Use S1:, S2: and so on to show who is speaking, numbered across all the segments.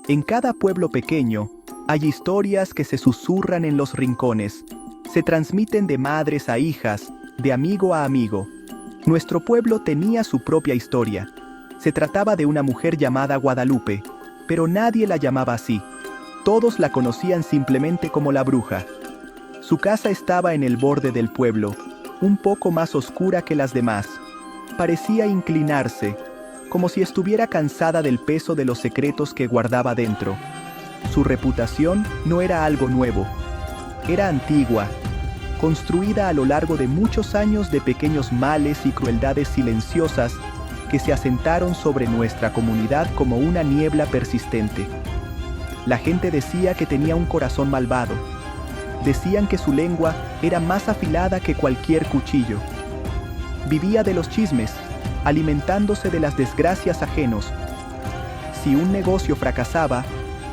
S1: En cada pueblo pequeño, hay historias que se susurran en los rincones, se transmiten de madres a hijas, de amigo a amigo. Nuestro pueblo tenía su propia historia. Se trataba de una mujer llamada Guadalupe, pero nadie la llamaba así. Todos la conocían simplemente como la bruja. Su casa estaba en el borde del pueblo, un poco más oscura que las demás. Parecía inclinarse, como si estuviera cansada del peso de los secretos que guardaba dentro. Su reputación no era algo nuevo. Era antigua, construida a lo largo de muchos años de pequeños males y crueldades silenciosas que se asentaron sobre nuestra comunidad como una niebla persistente. La gente decía que tenía un corazón malvado. Decían que su lengua era más afilada que cualquier cuchillo. Vivía de los chismes, alimentándose de las desgracias ajenos. Si un negocio fracasaba,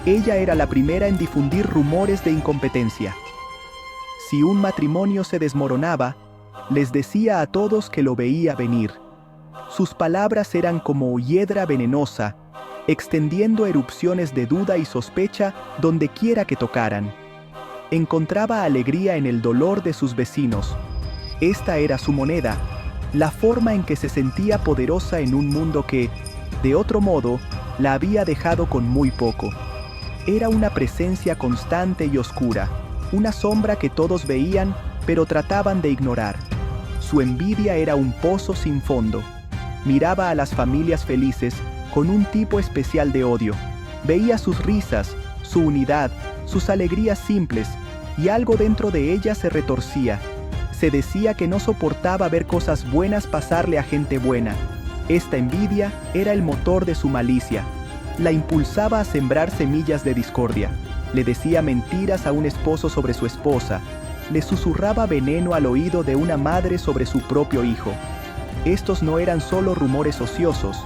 S1: ella era la primera en difundir rumores de incompetencia. Si un matrimonio se desmoronaba, les decía a todos que lo veía venir. Sus palabras eran como hiedra venenosa, extendiendo erupciones de duda y sospecha donde quiera que tocaran. Encontraba alegría en el dolor de sus vecinos. Esta era su moneda, la forma en que se sentía poderosa en un mundo que, de otro modo, la había dejado con muy poco. Era una presencia constante y oscura, una sombra que todos veían, pero trataban de ignorar. Su envidia era un pozo sin fondo. Miraba a las familias felices con un tipo especial de odio. Veía sus risas, su unidad, sus alegrías simples, y algo dentro de ella se retorcía. Se decía que no soportaba ver cosas buenas pasarle a gente buena. Esta envidia era el motor de su malicia. La impulsaba a sembrar semillas de discordia. Le decía mentiras a un esposo sobre su esposa. Le susurraba veneno al oído de una madre sobre su propio hijo. Estos no eran solo rumores ociosos,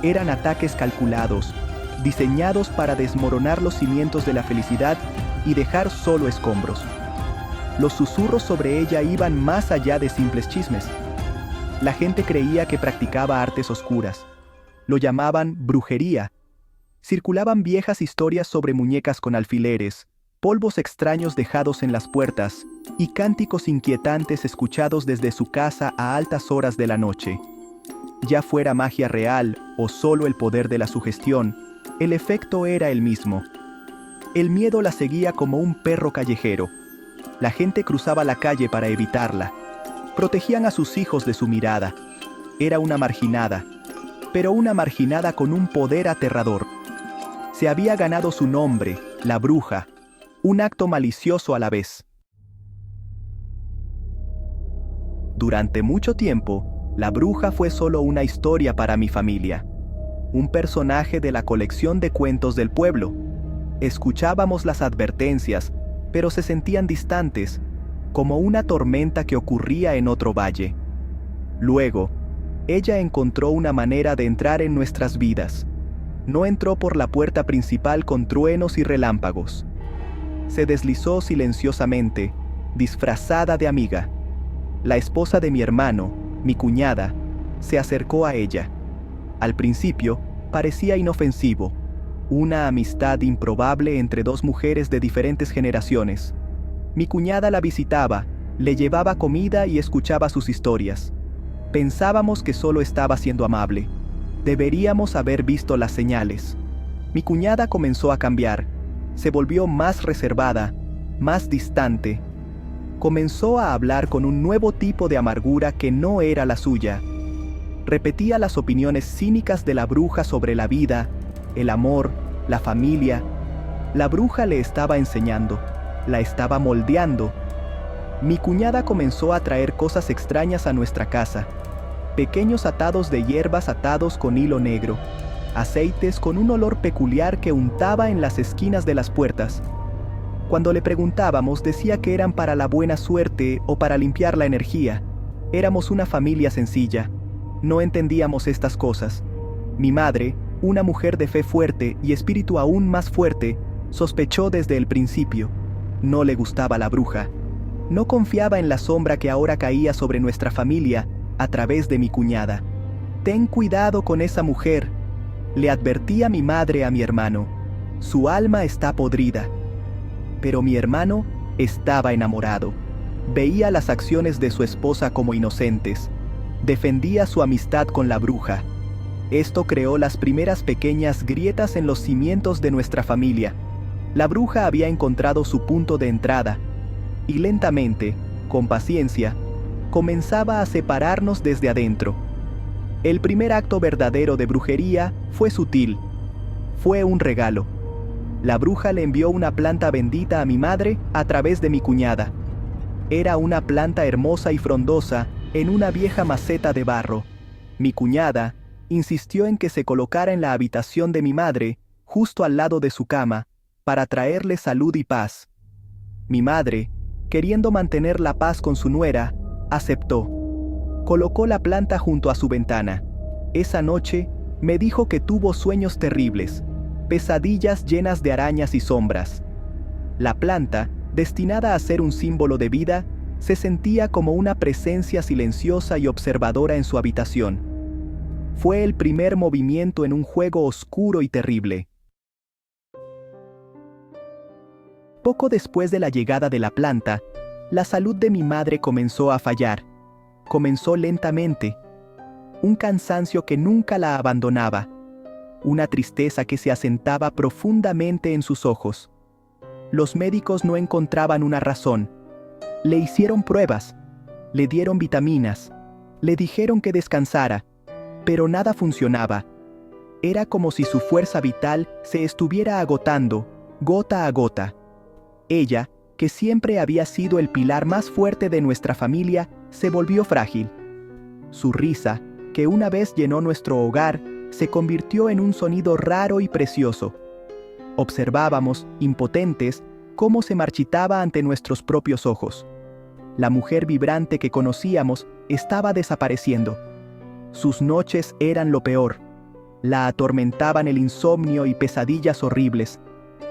S1: eran ataques calculados, diseñados para desmoronar los cimientos de la felicidad y dejar solo escombros. Los susurros sobre ella iban más allá de simples chismes. La gente creía que practicaba artes oscuras. Lo llamaban brujería. Circulaban viejas historias sobre muñecas con alfileres, polvos extraños dejados en las puertas y cánticos inquietantes escuchados desde su casa a altas horas de la noche. Ya fuera magia real o solo el poder de la sugestión, el efecto era el mismo. El miedo la seguía como un perro callejero. La gente cruzaba la calle para evitarla. Protegían a sus hijos de su mirada. Era una marginada, pero una marginada con un poder aterrador. Se había ganado su nombre, la bruja, un acto malicioso a la vez. Durante mucho tiempo, la bruja fue solo una historia para mi familia. Un personaje de la colección de cuentos del pueblo. Escuchábamos las advertencias, pero se sentían distantes, como una tormenta que ocurría en otro valle. Luego, ella encontró una manera de entrar en nuestras vidas. No entró por la puerta principal con truenos y relámpagos. Se deslizó silenciosamente, disfrazada de amiga. La esposa de mi hermano, mi cuñada, se acercó a ella. Al principio, parecía inofensivo, una amistad improbable entre dos mujeres de diferentes generaciones. Mi cuñada la visitaba, le llevaba comida y escuchaba sus historias. Pensábamos que solo estaba siendo amable. Deberíamos haber visto las señales. Mi cuñada comenzó a cambiar. Se volvió más reservada, más distante. Comenzó a hablar con un nuevo tipo de amargura que no era la suya. Repetía las opiniones cínicas de la bruja sobre la vida, el amor, la familia. La bruja le estaba enseñando, la estaba moldeando. Mi cuñada comenzó a traer cosas extrañas a nuestra casa. Pequeños atados de hierbas atados con hilo negro, aceites con un olor peculiar que untaba en las esquinas de las puertas. Cuando le preguntábamos, decía que eran para la buena suerte o para limpiar la energía. Éramos una familia sencilla. No entendíamos estas cosas. Mi madre, una mujer de fe fuerte y espíritu aún más fuerte, sospechó desde el principio. No le gustaba la bruja. No confiaba en la sombra que ahora caía sobre nuestra familia a través de mi cuñada. «Ten cuidado con esa mujer», Le advertí a mi madre a mi hermano. Su alma está podrida. Pero mi hermano estaba enamorado. Veía las acciones de su esposa como inocentes. Defendía su amistad con la bruja. Esto creó las primeras pequeñas grietas en los cimientos de nuestra familia. La bruja había encontrado su punto de entrada, y lentamente, con paciencia, comenzaba a separarnos desde adentro. El primer acto verdadero de brujería fue sutil. Fue un regalo. La bruja le envió una planta bendita a mi madre a través de mi cuñada. Era una planta hermosa y frondosa en una vieja maceta de barro. Mi cuñada insistió en que se colocara en la habitación de mi madre, justo al lado de su cama, para traerle salud y paz. Mi madre, queriendo mantener la paz con su nuera, aceptó. Colocó la planta junto a su ventana. Esa noche me dijo que tuvo sueños terribles, pesadillas llenas de arañas y sombras. La planta, destinada a ser un símbolo de vida, se sentía como una presencia silenciosa y observadora en su habitación. Fue el primer movimiento en un juego oscuro y terrible. Poco después de la llegada de la planta, la salud de mi madre comenzó a fallar. Comenzó lentamente. Un cansancio que nunca la abandonaba. Una tristeza que se asentaba profundamente en sus ojos. Los médicos no encontraban una razón. Le hicieron pruebas, le dieron vitaminas, le dijeron que descansara, pero nada funcionaba. Era como si su fuerza vital se estuviera agotando, gota a gota. Ella, que siempre había sido el pilar más fuerte de nuestra familia, se volvió frágil. Su risa, que una vez llenó nuestro hogar, se convirtió en un sonido raro y precioso. Observábamos, impotentes, cómo se marchitaba ante nuestros propios ojos. La mujer vibrante que conocíamos estaba desapareciendo. Sus noches eran lo peor. La atormentaban el insomnio y pesadillas horribles.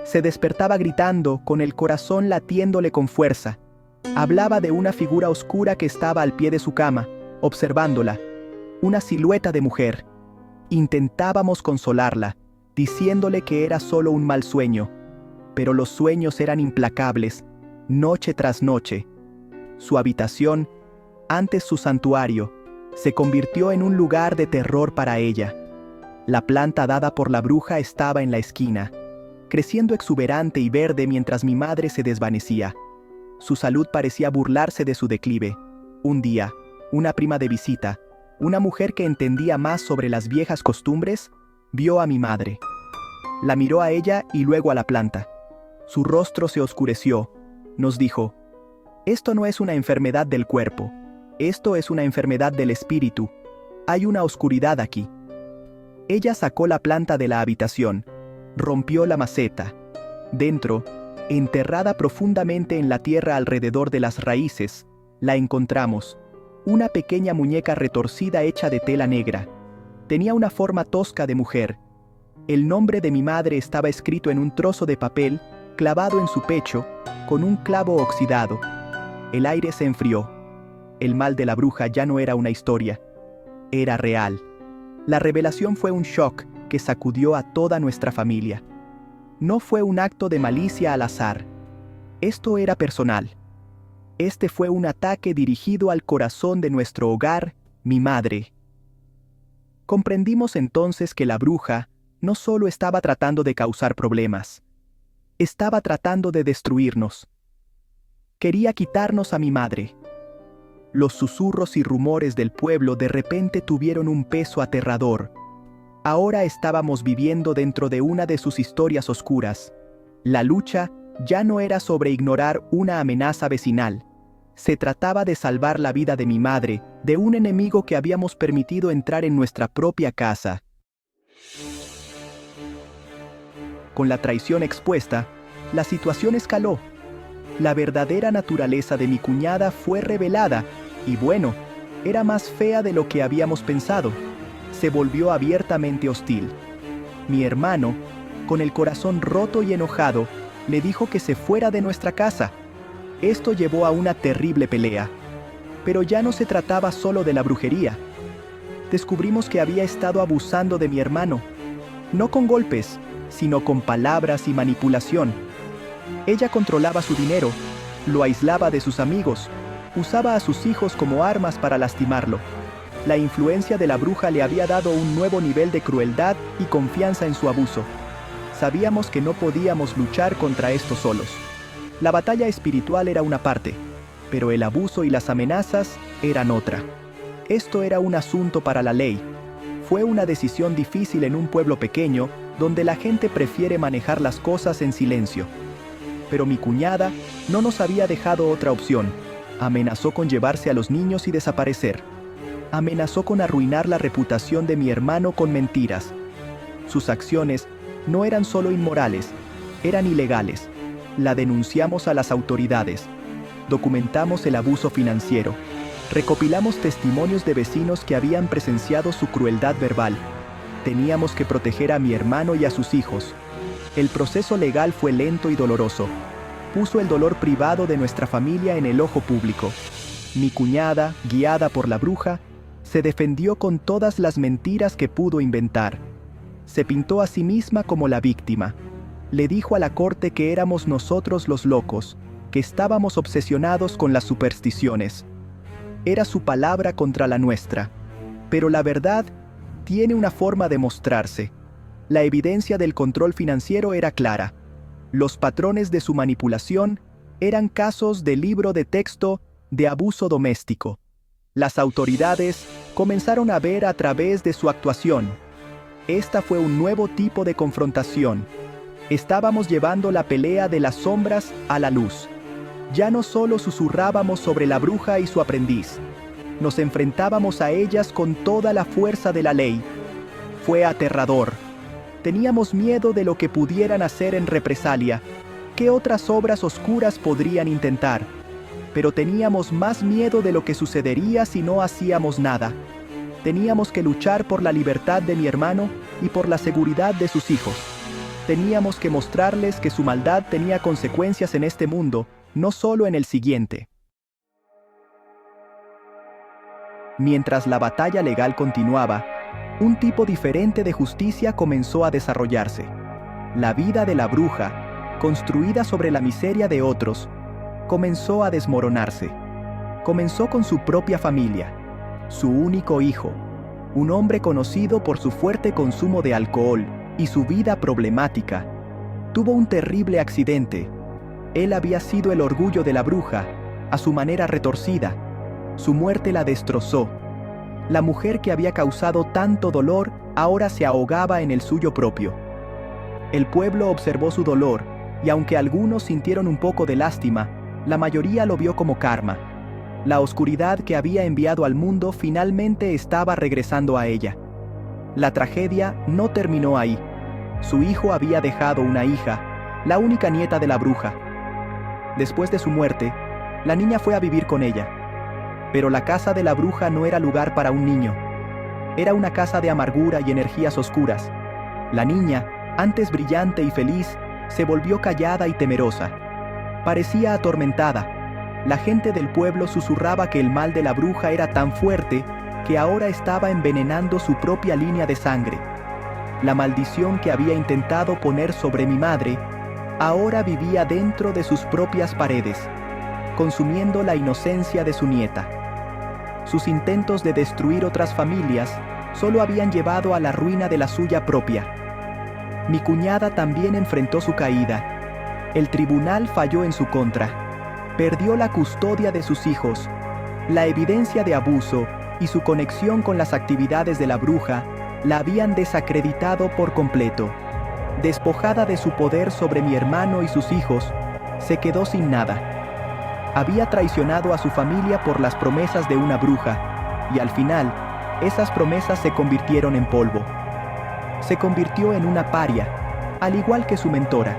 S1: Se despertaba gritando, con el corazón latiéndole con fuerza. Hablaba de una figura oscura que estaba al pie de su cama, observándola. Una silueta de mujer. Intentábamos consolarla, diciéndole que era solo un mal sueño. Pero los sueños eran implacables, noche tras noche. Su habitación, antes su santuario, se convirtió en un lugar de terror para ella. La planta dada por la bruja estaba en la esquina, creciendo exuberante y verde mientras mi madre se desvanecía. Su salud parecía burlarse de su declive. Un día, una prima de visita, una mujer que entendía más sobre las viejas costumbres, vio a mi madre. La miró a ella y luego a la planta. Su rostro se oscureció. Nos dijo: «Esto no es una enfermedad del cuerpo. Esto es una enfermedad del espíritu. Hay una oscuridad aquí». Ella sacó la planta de la habitación, rompió la maceta. Dentro, enterrada profundamente en la tierra alrededor de las raíces, la encontramos. Una pequeña muñeca retorcida hecha de tela negra. Tenía una forma tosca de mujer. El nombre de mi madre estaba escrito en un trozo de papel clavado en su pecho con un clavo oxidado. El aire se enfrió. El mal de la bruja ya no era una historia. Era real. La revelación fue un shock que sacudió a toda nuestra familia. No fue un acto de malicia al azar. Esto era personal. Este fue un ataque dirigido al corazón de nuestro hogar, mi madre. Comprendimos entonces que la bruja no solo estaba tratando de causar problemas, estaba tratando de destruirnos. Quería quitarnos a mi madre. Los susurros y rumores del pueblo de repente tuvieron un peso aterrador. Ahora estábamos viviendo dentro de una de sus historias oscuras. La lucha ya no era sobre ignorar una amenaza vecinal. Se trataba de salvar la vida de mi madre, de un enemigo que habíamos permitido entrar en nuestra propia casa. Con la traición expuesta, la situación escaló. La verdadera naturaleza de mi cuñada fue revelada, y bueno, era más fea de lo que habíamos pensado. Se volvió abiertamente hostil. Mi hermano, con el corazón roto y enojado, le dijo que se fuera de nuestra casa. Esto llevó a una terrible pelea. Pero ya no se trataba solo de la brujería. Descubrimos que había estado abusando de mi hermano. No con golpes, sino con palabras y manipulación. Ella controlaba su dinero, lo aislaba de sus amigos, usaba a sus hijos como armas para lastimarlo. La influencia de la bruja le había dado un nuevo nivel de crueldad y confianza en su abuso. Sabíamos que no podíamos luchar contra esto solos. La batalla espiritual era una parte, pero el abuso y las amenazas eran otra. Esto era un asunto para la ley. Fue una decisión difícil en un pueblo pequeño, donde la gente prefiere manejar las cosas en silencio. Pero mi cuñada no nos había dejado otra opción. Amenazó con llevarse a los niños y desaparecer. Amenazó con arruinar la reputación de mi hermano con mentiras. Sus acciones no eran solo inmorales, eran ilegales. La denunciamos a las autoridades. Documentamos el abuso financiero. Recopilamos testimonios de vecinos que habían presenciado su crueldad verbal. Teníamos que proteger a mi hermano y a sus hijos. El proceso legal fue lento y doloroso. Puso el dolor privado de nuestra familia en el ojo público. Mi cuñada, guiada por la bruja, se defendió con todas las mentiras que pudo inventar. Se pintó a sí misma como la víctima. Le dijo a la corte que éramos nosotros los locos, que estábamos obsesionados con las supersticiones. Era su palabra contra la nuestra. Pero la verdad tiene una forma de mostrarse. La evidencia del control financiero era clara. Los patrones de su manipulación eran casos de libro de texto de abuso doméstico. Las autoridades comenzaron a ver a través de su actuación. Esta fue un nuevo tipo de confrontación. Estábamos llevando la pelea de las sombras a la luz. Ya no solo susurrábamos sobre la bruja y su aprendiz. Nos enfrentábamos a ellas con toda la fuerza de la ley. Fue aterrador. Teníamos miedo de lo que pudieran hacer en represalia. ¿Qué otras obras oscuras podrían intentar? Pero teníamos más miedo de lo que sucedería si no hacíamos nada. Teníamos que luchar por la libertad de mi hermano y por la seguridad de sus hijos. Teníamos que mostrarles que su maldad tenía consecuencias en este mundo, no solo en el siguiente. Mientras la batalla legal continuaba, un tipo diferente de justicia comenzó a desarrollarse. La vida de la bruja, construida sobre la miseria de otros, comenzó a desmoronarse. Comenzó con su propia familia, su único hijo, un hombre conocido por su fuerte consumo de alcohol y su vida problemática. Tuvo un terrible accidente. Él había sido el orgullo de la bruja, a su manera retorcida. Su muerte la destrozó. La mujer que había causado tanto dolor ahora se ahogaba en el suyo propio. El pueblo observó su dolor, y aunque algunos sintieron un poco de lástima, la mayoría lo vio como karma. La oscuridad que había enviado al mundo finalmente estaba regresando a ella. La tragedia no terminó ahí. Su hijo había dejado una hija, la única nieta de la bruja. Después de su muerte, la niña fue a vivir con ella. Pero la casa de la bruja no era lugar para un niño. Era una casa de amargura y energías oscuras. La niña, antes brillante y feliz, se volvió callada y temerosa. Parecía atormentada. La gente del pueblo susurraba que el mal de la bruja era tan fuerte que ahora estaba envenenando su propia línea de sangre. La maldición que había intentado poner sobre mi madre ahora vivía dentro de sus propias paredes, consumiendo la inocencia de su nieta. Sus intentos de destruir otras familias solo habían llevado a la ruina de la suya propia. Mi cuñada también enfrentó su caída. El tribunal falló en su contra. Perdió la custodia de sus hijos. La evidencia de abuso y su conexión con las actividades de la bruja la habían desacreditado por completo. Despojada de su poder sobre mi hermano y sus hijos, se quedó sin nada. Había traicionado a su familia por las promesas de una bruja, y al final, esas promesas se convirtieron en polvo. Se convirtió en una paria, al igual que su mentora.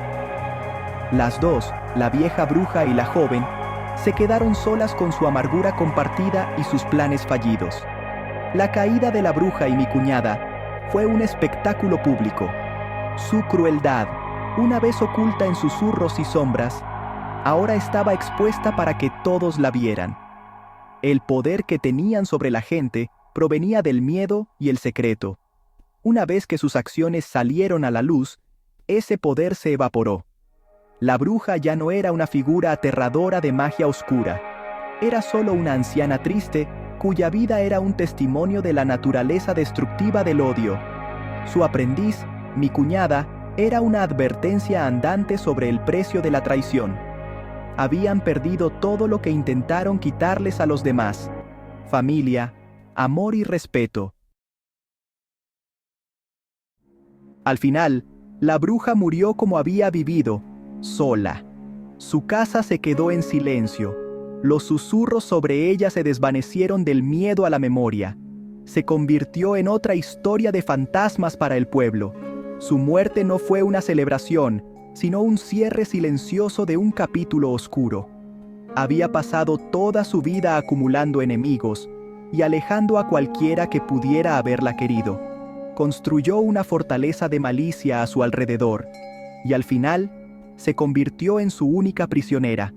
S1: Las dos, la vieja bruja y la joven, se quedaron solas con su amargura compartida y sus planes fallidos. La caída de la bruja y mi cuñada fue un espectáculo público. Su crueldad, una vez oculta en susurros y sombras, ahora estaba expuesta para que todos la vieran. El poder que tenían sobre la gente provenía del miedo y el secreto. Una vez que sus acciones salieron a la luz, ese poder se evaporó. La bruja ya no era una figura aterradora de magia oscura. Era solo una anciana triste, cuya vida era un testimonio de la naturaleza destructiva del odio. Su aprendiz, mi cuñada, era una advertencia andante sobre el precio de la traición. Habían perdido todo lo que intentaron quitarles a los demás: familia, amor y respeto. Al final, la bruja murió como había vivido, sola. Su casa se quedó en silencio. Los susurros sobre ella se desvanecieron del miedo a la memoria. Se convirtió en otra historia de fantasmas para el pueblo. Su muerte no fue una celebración, sino un cierre silencioso de un capítulo oscuro. Había pasado toda su vida acumulando enemigos y alejando a cualquiera que pudiera haberla querido. Construyó una fortaleza de malicia a su alrededor, y al final se convirtió en su única prisionera.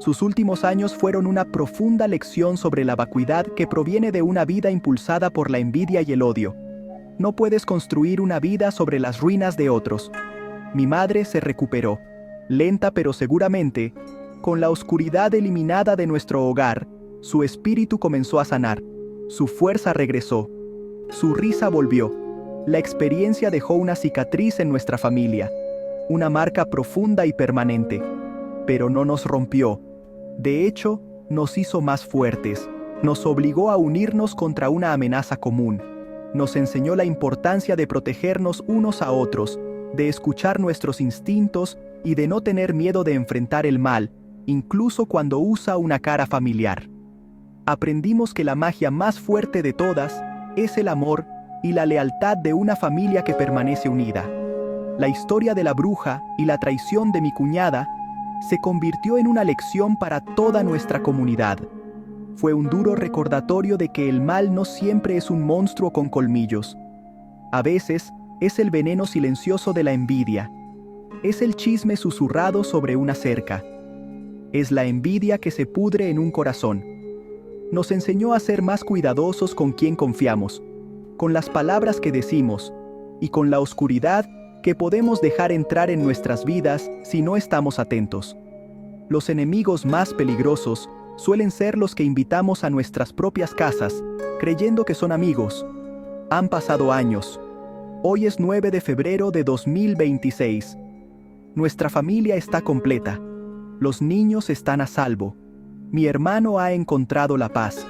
S1: Sus últimos años fueron una profunda lección sobre la vacuidad que proviene de una vida impulsada por la envidia y el odio. No puedes construir una vida sobre las ruinas de otros. Mi madre se recuperó, lenta pero seguramente. Con la oscuridad eliminada de nuestro hogar, su espíritu comenzó a sanar. Su fuerza regresó. Su risa volvió. La experiencia dejó una cicatriz en nuestra familia, una marca profunda y permanente. Pero no nos rompió. De hecho, nos hizo más fuertes. Nos obligó a unirnos contra una amenaza común. Nos enseñó la importancia de protegernos unos a otros, de escuchar nuestros instintos y de no tener miedo de enfrentar el mal, incluso cuando usa una cara familiar. Aprendimos que la magia más fuerte de todas es el amor y la lealtad de una familia que permanece unida. La historia de la bruja y la traición de mi cuñada se convirtió en una lección para toda nuestra comunidad. Fue un duro recordatorio de que el mal no siempre es un monstruo con colmillos. A veces es el veneno silencioso de la envidia. Es el chisme susurrado sobre una cerca. Es la envidia que se pudre en un corazón. Nos enseñó a ser más cuidadosos con quien confiamos, con las palabras que decimos y con la oscuridad que podemos dejar entrar en nuestras vidas si no estamos atentos. Los enemigos más peligrosos suelen ser los que invitamos a nuestras propias casas, creyendo que son amigos. Han pasado años. Hoy es 9 de febrero de 2026. Nuestra familia está completa. Los niños están a salvo. Mi hermano ha encontrado la paz.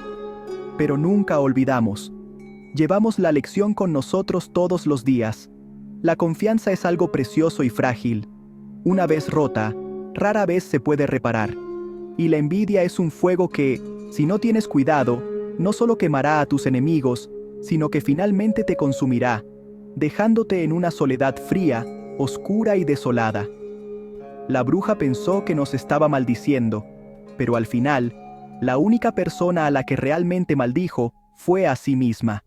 S1: Pero nunca olvidamos. Llevamos la lección con nosotros todos los días. La confianza es algo precioso y frágil. Una vez rota, rara vez se puede reparar. Y la envidia es un fuego que, si no tienes cuidado, no solo quemará a tus enemigos, sino que finalmente te consumirá, dejándote en una soledad fría, oscura y desolada. La bruja pensó que nos estaba maldiciendo, pero al final, la única persona a la que realmente maldijo fue a sí misma.